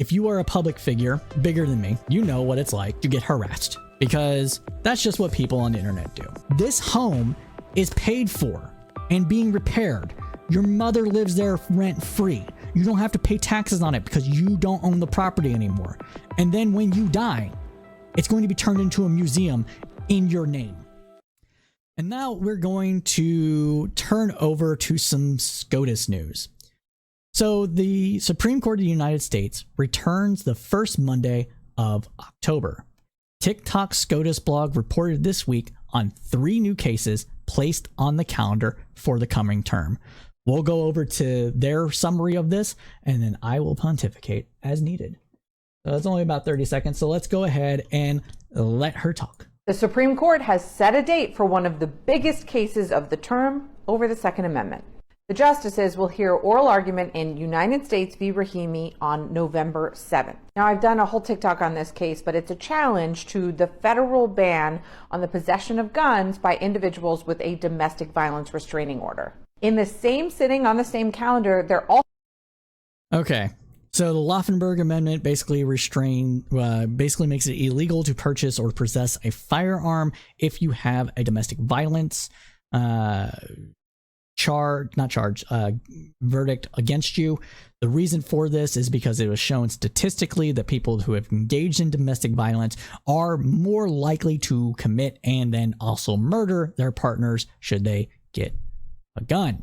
If you are a public figure bigger than me, you know what it's like to get harassed, because that's just what people on the internet do. This home is paid for and being repaired. Your mother lives there rent free. You don't have to pay taxes on it because you don't own the property anymore. And then when you die, it's going to be turned into a museum in your name. And now we're going to turn over to some SCOTUS news. So the Supreme Court of the United States returns the first Monday of October. TikTok SCOTUS blog reported this week on 3 new cases placed on the calendar for the coming term. We'll go over to their summary of this, and then I will pontificate as needed. So it's only about 30 seconds, so let's go ahead and let her talk. The Supreme Court has set a date for one of the biggest cases of the term over the Second Amendment. The justices will hear oral argument in United States v. Rahimi on November 7th. Now, I've done a whole TikTok on this case, but it's a challenge to the federal ban on the possession of guns by individuals with a domestic violence restraining order. In the same sitting on the same calendar, they're all... Okay. So the Laufenberg Amendment basically makes it illegal to purchase or possess a firearm if you have a domestic violence verdict against you. The reason for this is because it was shown statistically that people who have engaged in domestic violence are more likely to commit and then also murder their partners should they get a gun.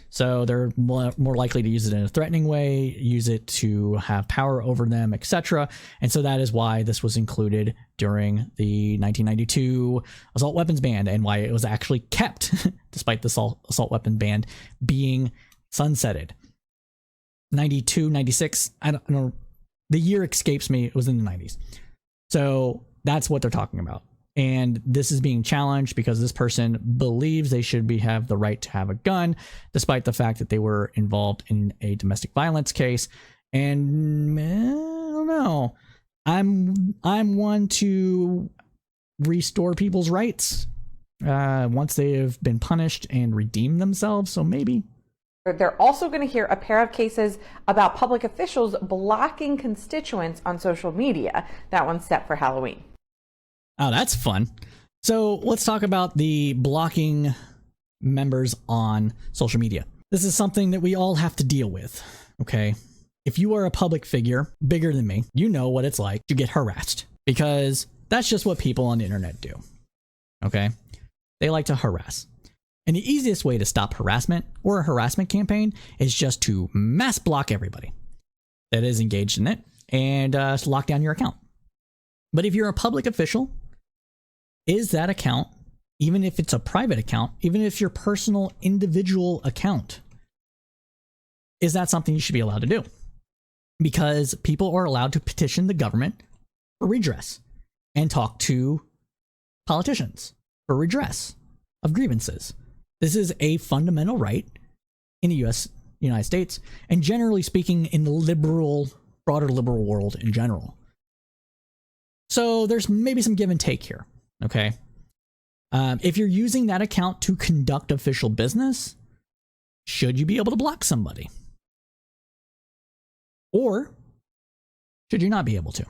So they're more likely to use it in a threatening way, use it to have power over them, etc. And so that is why this was included during the 1992 assault weapons ban, and why it was actually kept despite the assault weapon ban being sunsetted. 92, 96, I don't know. The year escapes me. It was in the 90s. So that's what they're talking about. And this is being challenged because this person believes they should have the right to have a gun, despite the fact that they were involved in a domestic violence case. And I don't know. I'm one to restore people's rights once they have been punished and redeemed themselves. So maybe. They're also going to hear a pair of cases about public officials blocking constituents on social media. That one's set for Halloween. Oh, that's fun. So let's talk about the blocking members on social media. This is something that we all have to deal with, okay? If you are a public figure bigger than me, you know what it's like to get harassed, because that's just what people on the internet do, okay? They like to harass. And the easiest way to stop harassment or a harassment campaign is just to mass block everybody that is engaged in it and lock down your account. But if you're a public official, is that account, even if it's a private account, even if your personal individual account, is that something you should be allowed to do? Because people are allowed to petition the government for redress and talk to politicians for redress of grievances. This is a fundamental right in the United States, and generally speaking in the broader liberal world in general. So there's maybe some give and take here. Okay. If you're using that account to conduct official business, should you be able to block somebody? Or should you not be able to?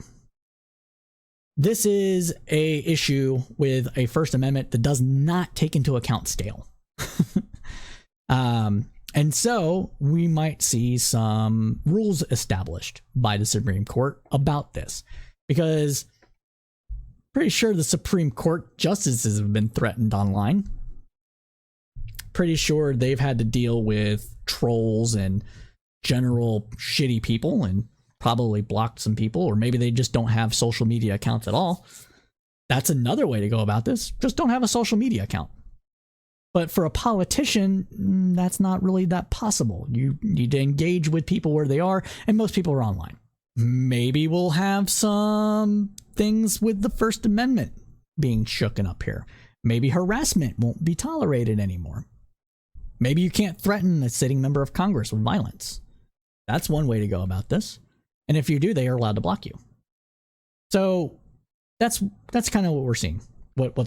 This is a issue with a First Amendment that does not take into account scale. And so we might see some rules established by the Supreme Court about this, because pretty sure the Supreme Court justices have been threatened online. Pretty sure they've had to deal with trolls and general shitty people and probably blocked some people, or maybe they just don't have social media accounts at all. That's another way to go about this. Just don't have a social media account. But for a politician, that's not really that possible. You need to engage with people where they are, and most people are online. Maybe we'll have some things with the First Amendment being shooken up here. Maybe harassment won't be tolerated anymore. Maybe you can't threaten a sitting member of Congress with violence. That's one way to go about this. And if you do, they are allowed to block you. So that's kind of what we're seeing. What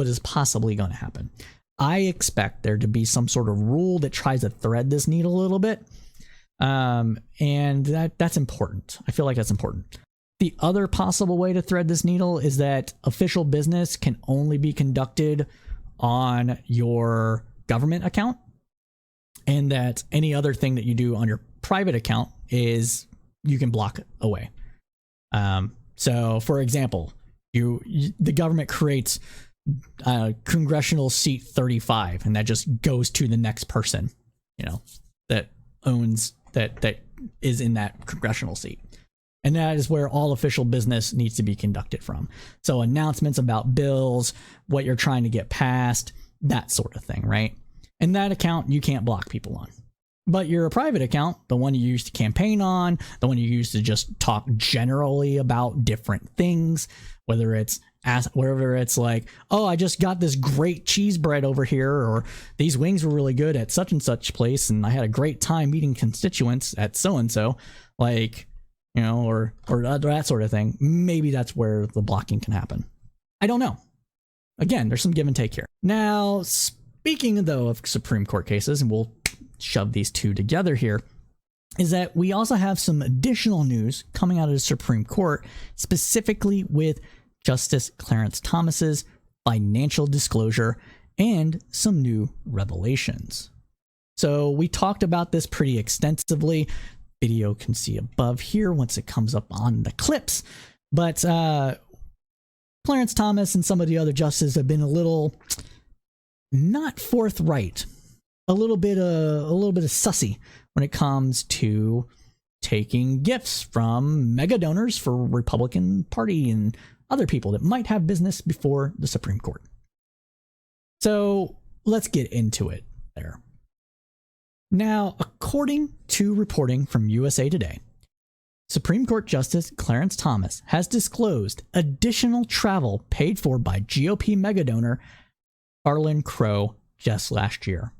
is possibly going to happen. I expect there to be some sort of rule that tries to thread this needle a little bit. And that's important. I feel like that's important. The other possible way to thread this needle is that official business can only be conducted on your government account, and that any other thing that you do on your private account is you can block away. So for example, the government creates congressional seat 35, and that just goes to the next person, that owns that is in that congressional seat. And that is where all official business needs to be conducted from. So announcements about bills, what you're trying to get passed, that sort of thing, right? And that account you can't block people on. But your private account, the one you use to campaign on, the one you use to just talk generally about different things, whether it's like, oh, I just got this great cheese bread over here, or these wings were really good at such and such place, and I had a great time meeting constituents at so and so, like, or that sort of thing. Maybe that's where the blocking can happen. I don't know. Again, there's some give and take here. Now, speaking though of Supreme Court cases, and we'll shove these two together here, is that we also have some additional news coming out of the Supreme Court, specifically with Justice Clarence Thomas's financial disclosure and some new revelations. So we talked about this pretty extensively. Video can see above here once it comes up on the clips. But Clarence Thomas and some of the other justices have been a little not forthright, a little bit of sussy when it comes to taking gifts from mega donors for Republican Party and other people that might have business before the Supreme Court. So let's get into it there. Now, according to reporting from USA Today, Supreme Court Justice Clarence Thomas has disclosed additional travel paid for by GOP megadonor Harlan Crow just last year.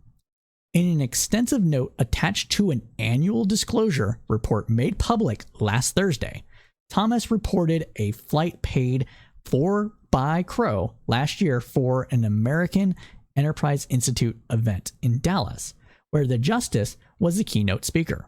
In an extensive note attached to an annual disclosure report made public last Thursday, Thomas reported a flight paid for by Crow last year for an American Enterprise Institute event in Dallas, where the justice was the keynote speaker.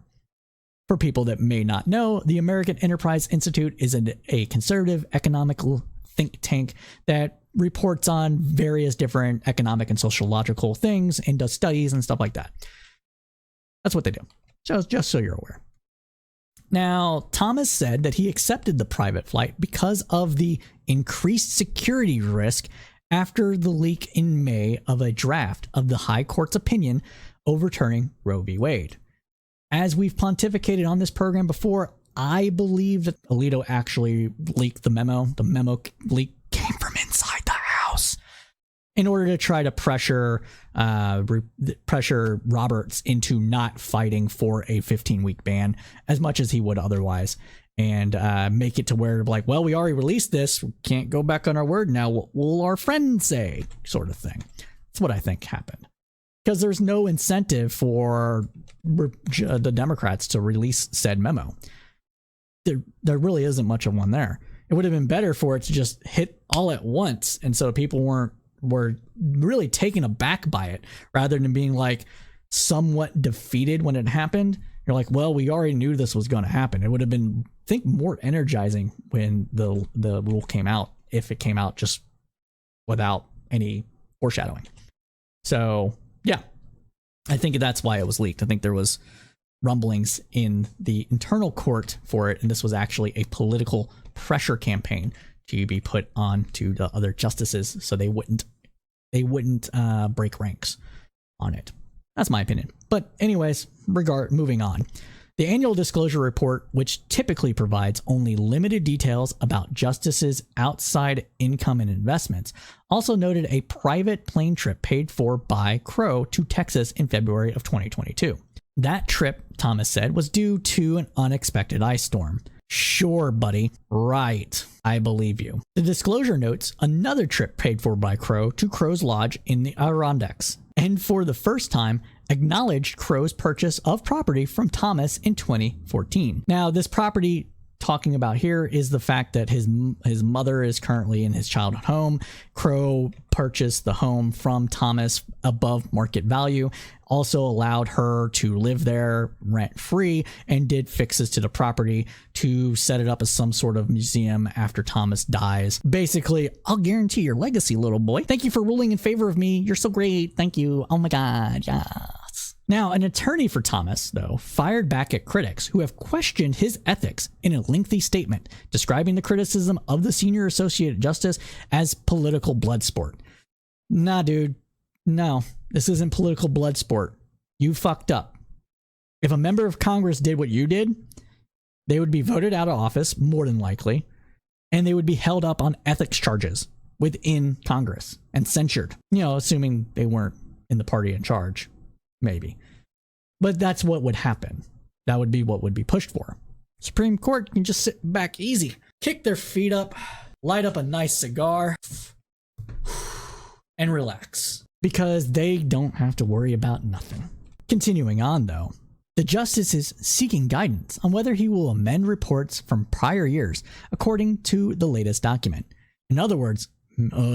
For people that may not know, the American Enterprise Institute is a conservative economical think tank that reports on various different economic and sociological things and does studies and stuff like that. That's what they do. Just so you're aware. Now, Thomas said that he accepted the private flight because of the increased security risk after the leak in May of a draft of the High Court's opinion overturning Roe v. Wade. As we've pontificated on this program before, I believe that Alito actually leaked the memo. The memo leak came from inside the House in order to try to pressure Roberts into not fighting for a 15-week ban as much as he would otherwise, and make it to where, like, well, we already released this, we can't go back on our word now, what will our friends say, sort of thing. That's what I think happened. Because there's no incentive for the Democrats to release said memo. There really isn't much of one there. It would have been better for it to just hit all at once, and so people were really taken aback by it, rather than being like somewhat defeated when it happened. You're like, well, we already knew this was going to happen. It would have been, I think, more energizing when the rule came out, if it came out just without any foreshadowing. So yeah, I think that's why it was leaked. I think there was rumblings in the internal court for it, and this was actually a political pressure campaign to be put on to the other justices so they wouldn't break ranks on it. That's my opinion. But anyways, moving on. The annual disclosure report, which typically provides only limited details about justices' outside income and investments, also noted a private plane trip paid for by Crow to Texas in February of 2022. That trip, Thomas said, was due to an unexpected ice storm. Sure, buddy. Right. I believe you. The disclosure notes another trip paid for by Crow to Crow's Lodge in the Adirondacks, and for the first time acknowledged Crow's purchase of property from Thomas in 2014. Now, this property talking about here is the fact that his mother is currently in his childhood home. Crow purchased the home from Thomas above market value, also allowed her to live there rent free and did fixes to the property to set it up as some sort of museum after Thomas dies. Basically, I'll guarantee your legacy, little boy. Thank you for ruling in favor of me. You're so great. Thank you. Oh my God. Yes. Now, an attorney for Thomas, though, fired back at critics who have questioned his ethics in a lengthy statement describing the criticism of the senior associate justice as political blood sport. Nah, dude. No, this isn't political blood sport. You fucked up. If a member of Congress did what you did, they would be voted out of office, more than likely, and they would be held up on ethics charges within Congress and censured. You know, assuming they weren't in the party in charge. Maybe. But that's what would happen. That would be what would be pushed for. Supreme Court can just sit back easy, kick their feet up, light up a nice cigar, and relax. Because they don't have to worry about nothing. Continuing on, though, the justice is seeking guidance on whether he will amend reports from prior years, according to the latest document. In other words,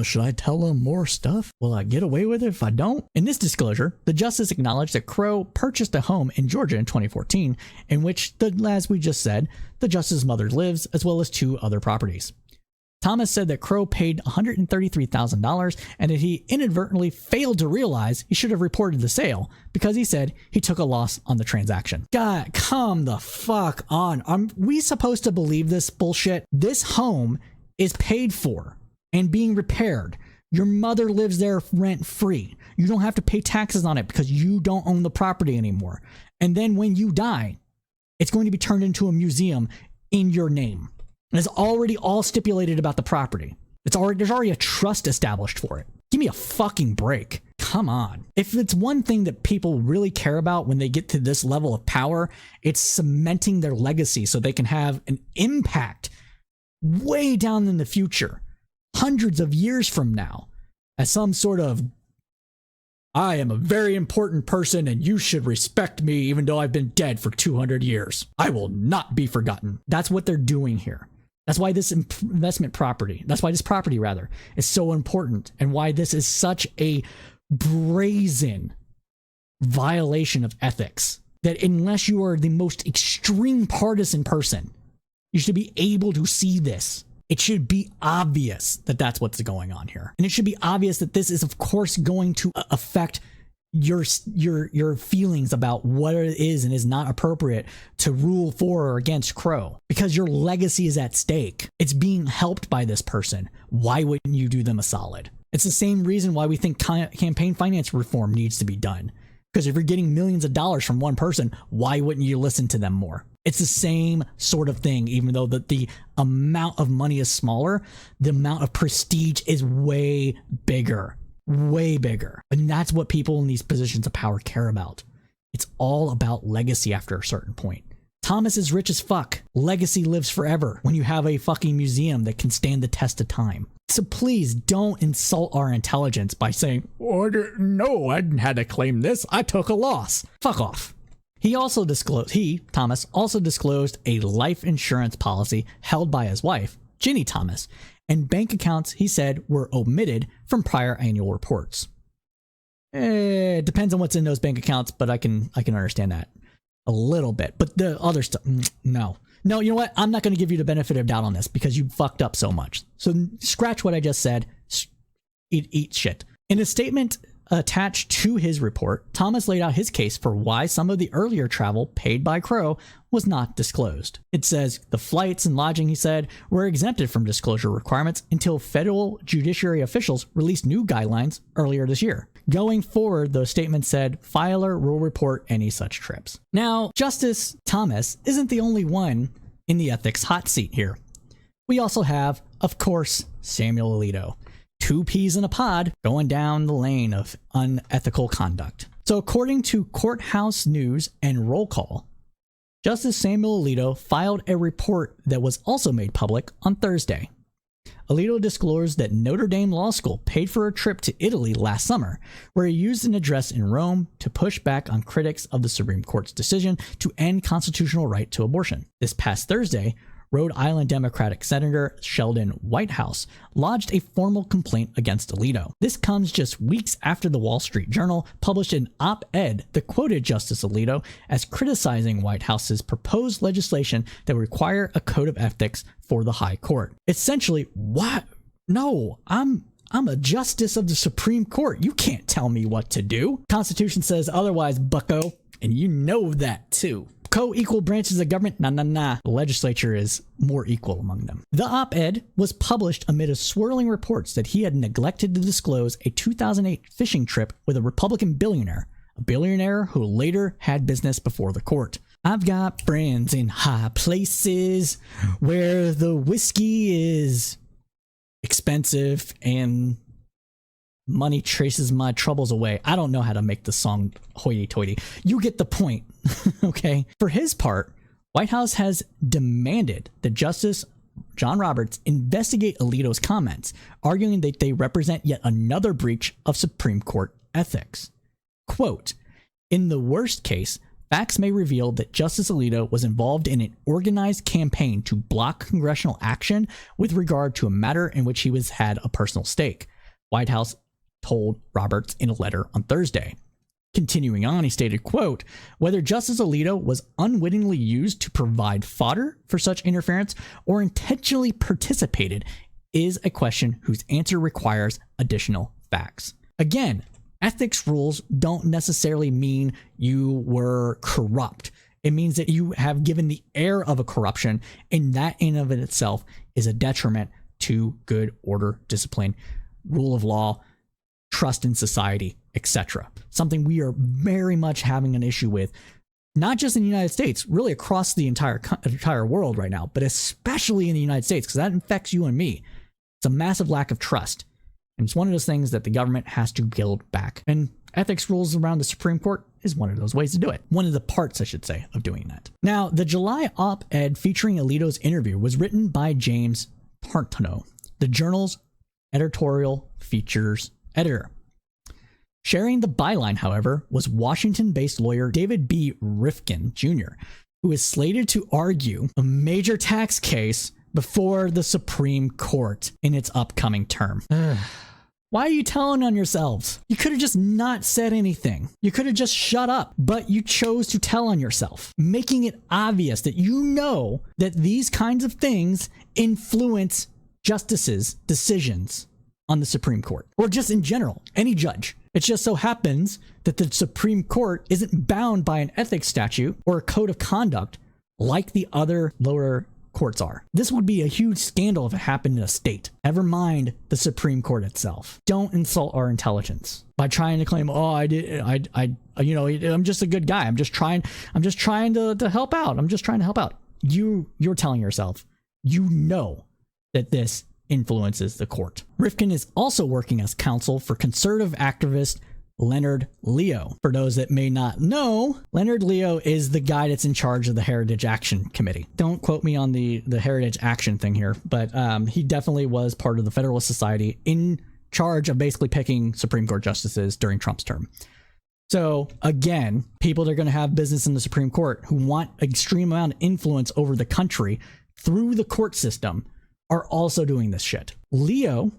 should I tell him more stuff? Will I get away with it if I don't? In this disclosure, the justice acknowledged that Crow purchased a home in Georgia in 2014, in which, as we just said, the justice's mother lives, as well as 2 other properties. Thomas said that Crow paid $133,000 and that he inadvertently failed to realize he should have reported the sale because he said he took a loss on the transaction. God, come the fuck on. Are we supposed to believe this bullshit? This home is paid for and being repaired. Your mother lives there rent free. You don't have to pay taxes on it because you don't own the property anymore. And then when you die, it's going to be turned into a museum in your name. And it's already all stipulated about the property. There's already a trust established for it. Give me a fucking break. Come on. If it's one thing that people really care about when they get to this level of power, it's cementing their legacy so they can have an impact way down in the future, hundreds of years from now, as some sort of, I am a very important person and you should respect me even though I've been dead for 200 years. I will not be forgotten. That's what they're doing here. That's why this property is so important, and why this is such a brazen violation of ethics. That unless you are the most extreme partisan person, you should be able to see this. It should be obvious that that's what's going on here. And it should be obvious that this is, of course, going to affect your feelings about what it is and is not appropriate to rule for or against Crow, because your legacy is at stake. It's being helped by this person. Why wouldn't you do them a solid? It's the same reason why we think campaign finance reform needs to be done. Because if you're getting millions of dollars from one person, why wouldn't you listen to them more? It's the same sort of thing, even though the amount of money is smaller, the amount of prestige is way bigger. Way bigger. And that's what people in these positions of power care about. It's all about legacy after a certain point. Thomas is rich as fuck. Legacy lives forever when you have a fucking museum that can stand the test of time. So please don't insult our intelligence by saying, oh, no, I didn't have to claim this. I took a loss. Fuck off. Thomas also disclosed a life insurance policy held by his wife, Ginny Thomas, and bank accounts he said were omitted from prior annual reports. It depends on what's in those bank accounts, but I can understand that a little bit. But the other stuff, no, you know what? I'm not going to give you the benefit of doubt on this because you fucked up so much. So scratch what I just said. Eat shit. In a statement attached to his report, Thomas laid out his case for why some of the earlier travel paid by Crow was not disclosed. It says the flights and lodging, he said, were exempted from disclosure requirements until federal judiciary officials released new guidelines earlier this year. Going forward, the statement said, filer will report any such trips. Now, Justice Thomas isn't the only one in the ethics hot seat here. We also have, of course, Samuel Alito. 2 peas in a pod going down the lane of unethical conduct. So according to Courthouse News and Roll Call, Justice Samuel Alito filed a report that was also made public on Thursday. Alito disclosed that Notre Dame Law School paid for a trip to Italy last summer, where he used an address in Rome to push back on critics of the Supreme Court's decision to end constitutional right to abortion. This past Thursday, Rhode Island Democratic Senator Sheldon Whitehouse lodged a formal complaint against Alito. This comes just weeks after the Wall Street Journal published an op-ed that quoted Justice Alito as criticizing Whitehouse's proposed legislation that would require a code of ethics for the High Court. Essentially, what? No, I'm a justice of the Supreme Court. You can't tell me what to do. Constitution says otherwise, bucko, and you know that too. Co-equal branches of government? Nah. The legislature is more equal among them. The op-ed was published amid swirling reports that he had neglected to disclose a 2008 fishing trip with a Republican billionaire, a billionaire who later had business before the court. I've got friends in high places where the whiskey is expensive and money traces my troubles away. I don't know how to make the song hoity-toity. You get the point, okay? For his part, Whitehouse has demanded that Justice John Roberts investigate Alito's comments, arguing that they represent yet another breach of Supreme Court ethics. Quote, in the worst case, facts may reveal that Justice Alito was involved in an organized campaign to block congressional action with regard to a matter in which he had a personal stake, Whitehouse told Roberts in a letter on Thursday. Continuing on, he stated, quote, whether Justice Alito was unwittingly used to provide fodder for such interference or intentionally participated is a question whose answer requires additional facts. Again, ethics rules don't necessarily mean you were corrupt. It means that you have given the air of a corruption, and that in of itself is a detriment to good order, discipline, rule of law, trust in society, etc. Something we are very much having an issue with, not just in the United States, really across the entire world right now, but especially in the United States, because that affects you and me. It's a massive lack of trust. And it's one of those things that the government has to build back. And ethics rules around the Supreme Court is one of those ways to do it. One of the parts, I should say, of doing that. Now, the July op-ed featuring Alito's interview was written by James Partnow, the journal's editorial features editor. Sharing the byline, however, was Washington-based lawyer David B. Rifkin Jr., who is slated to argue a major tax case before the Supreme Court in its upcoming term. Why are you telling on yourselves? You could have just not said anything. You could have just shut up, but you chose to tell on yourself, making it obvious that you know that these kinds of things influence justices' decisions on the Supreme Court, or just in general, any judge. It just so happens that the Supreme Court isn't bound by an ethics statute or a code of conduct like the other lower courts are. This would be a huge scandal if it happened in a state. Never mind the Supreme Court itself. Don't insult our intelligence by trying to claim, oh, I'm just a good guy. I'm just trying to help out. I'm just trying to help out. You're telling yourself, you know that this influences the court. Rifkin is also working as counsel for conservative activist Leonard Leo. For those that may not know, Leonard Leo is the guy that's in charge of the Heritage Action Committee. Don't quote me on the Heritage Action thing here, but he definitely was part of the Federalist Society in charge of basically picking Supreme Court justices during Trump's term. So again, people that are going to have business in the Supreme Court who want extreme amount of influence over the country through the court system are also doing this shit. Leo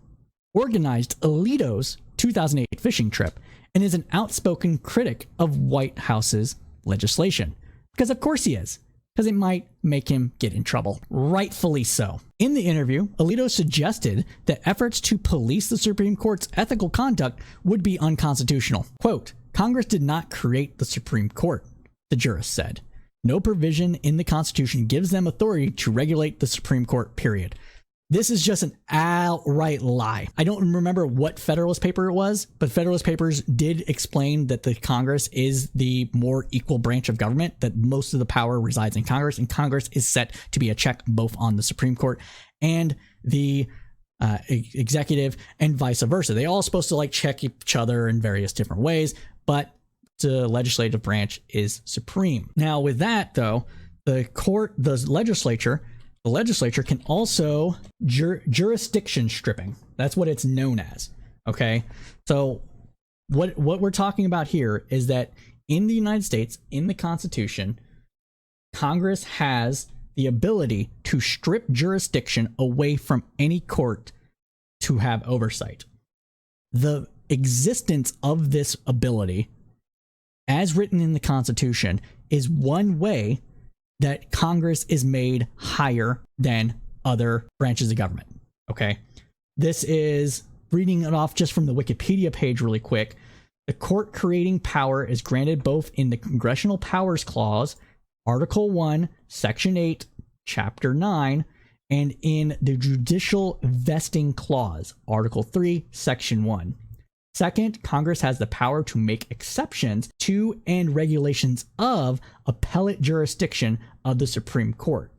organized Alito's 2008 fishing trip and is an outspoken critic of Whitehouse's legislation. Because of course he is. Because it might make him get in trouble. Rightfully so. In the interview, Alito suggested that efforts to police the Supreme Court's ethical conduct would be unconstitutional. Quote, Congress did not create the Supreme Court, the jurist said. No provision in the Constitution gives them authority to regulate the Supreme Court, period. This is just an outright lie. I don't remember what Federalist paper it was, but Federalist Papers did explain that the Congress is the more equal branch of government, that most of the power resides in Congress, and Congress is set to be a check both on the Supreme Court and the executive and vice versa. They all supposed to check each other in various different ways, but the legislative branch is supreme. Now with that though, the legislature can also jurisdiction stripping. That's what it's known as. Okay. So what we're talking about here is that in the United States, in the Constitution, Congress has the ability to strip jurisdiction away from any court to have oversight. The existence of this ability, as written in the Constitution, is one way that Congress is made higher than other branches of government. Okay? This is reading it off just from the Wikipedia page really quick. The court creating power is granted both in the Congressional Powers Clause, Article 1, Section 8, Chapter 9, and in the Judicial Vesting Clause, Article 3, Section 1. Second, Congress has the power to make exceptions to and regulations of appellate jurisdiction of the Supreme Court.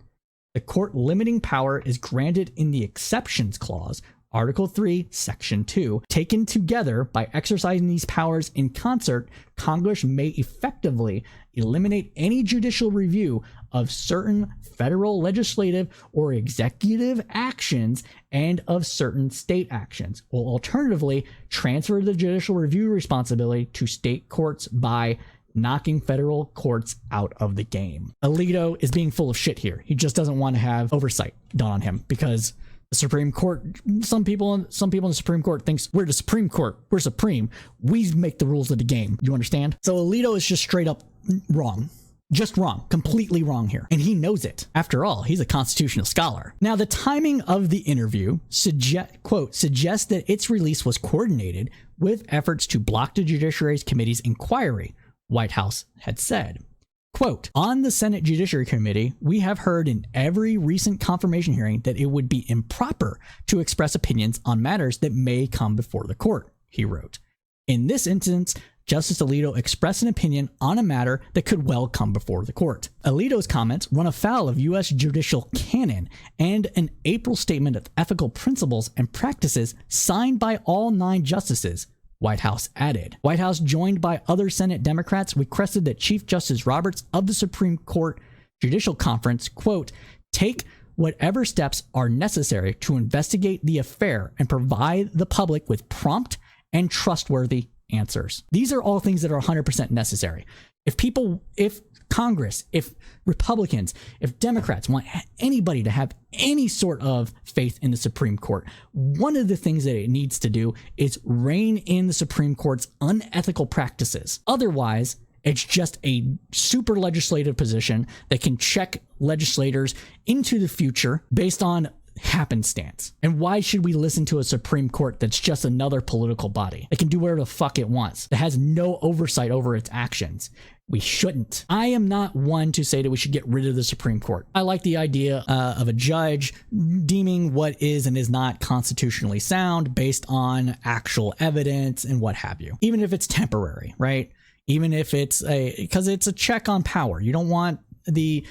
The court limiting power is granted in the Exceptions Clause, Article 3, Section 2. Taken together, by exercising these powers in concert, Congress may effectively eliminate any judicial review of certain federal legislative or executive actions and of certain state actions, or alternatively, transfer the judicial review responsibility to state courts by knocking federal courts out of the game. Alito is being full of shit here. He just doesn't want to have oversight done on him because the Supreme Court, some people in the Supreme Court thinks we're the Supreme Court. We're supreme. We make the rules of the game. You understand? So Alito is just straight up wrong. Just wrong. Completely wrong here. And he knows it. After all, he's a constitutional scholar. Now, the timing of the interview suggests that its release was coordinated with efforts to block the Judiciary Committee's inquiry, White House had said. Quote, on the Senate Judiciary Committee, we have heard in every recent confirmation hearing that it would be improper to express opinions on matters that may come before the court, he wrote. In this instance, Justice Alito expressed an opinion on a matter that could well come before the court. Alito's comments run afoul of U.S. judicial canon and an April statement of ethical principles and practices signed by all 9 justices, White House added. White House, joined by other Senate Democrats, requested that Chief Justice Roberts of the Supreme Court Judicial Conference, quote, take whatever steps are necessary to investigate the affair and provide the public with prompt and trustworthy answers. These are all things that are 100% necessary. If Congress, if Republicans, if Democrats want anybody to have any sort of faith in the Supreme Court, one of the things that it needs to do is rein in the Supreme Court's unethical practices. Otherwise, it's just a super legislative position that can check legislators into the future based on happenstance. And why should we listen to a Supreme Court that's just another political body? It can do whatever the fuck it wants. It has no oversight over its actions. We shouldn't. I am not one to say that we should get rid of the Supreme Court. I like the idea of a judge deeming what is and is not constitutionally sound based on actual evidence and what have you. Even if it's temporary, right? Even if it's because it's a check on power. You don't want the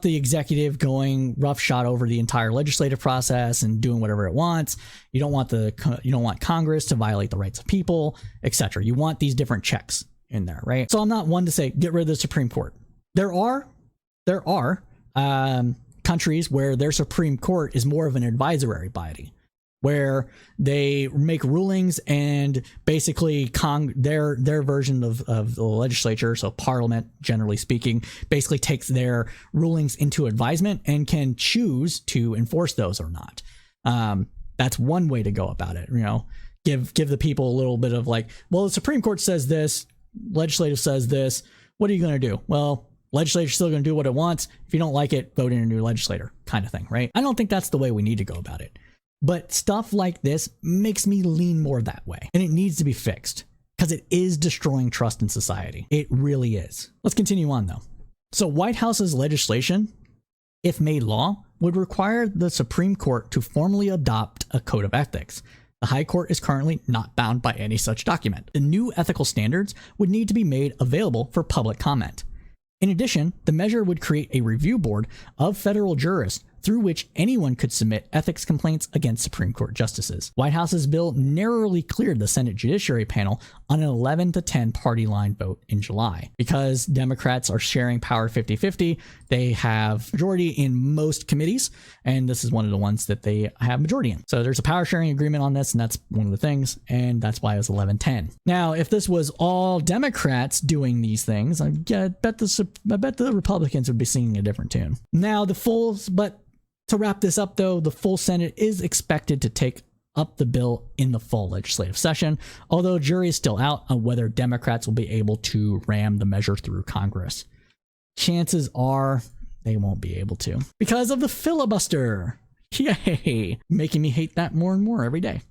executive going roughshod over the entire legislative process and doing whatever it wants. You don't want Congress to violate the rights of people, etc. You want these different checks in there, right? So I'm not one to say get rid of the Supreme Court. There are countries where their Supreme Court is more of an advisory body, where they make rulings and basically their version of the legislature, so Parliament, generally speaking, basically takes their rulings into advisement and can choose to enforce those or not. That's one way to go about it. You know, give the people a little bit of like, well, the Supreme Court says this, legislative says this. What are you going to do? Well, legislature's still going to do what it wants. If you don't like it, vote in a new legislator, kind of thing, right? I don't think that's the way we need to go about it. But stuff like this makes me lean more that way. And it needs to be fixed because it is destroying trust in society. It really is. Let's continue on though. So White House's legislation, if made law, would require the Supreme Court to formally adopt a code of ethics. The High Court is currently not bound by any such document. The new ethical standards would need to be made available for public comment. In addition, the measure would create a review board of federal jurists through which anyone could submit ethics complaints against Supreme Court justices. White House's bill narrowly cleared the Senate Judiciary Panel on an 11-10 party line vote in July. Because Democrats are sharing power 50-50, they have majority in most committees, and this is one of the ones that they have majority in. So there's a power sharing agreement on this, and that's one of the things, and that's why it was 11-10. Now, if this was all Democrats doing these things, I bet the Republicans would be singing a different tune. Now, but to wrap this up, though, the full Senate is expected to take up the bill in the fall legislative session, although jury is still out on whether Democrats will be able to ram the measure through Congress. Chances are they won't be able to because of the filibuster. Yay! Making me hate that more and more every day.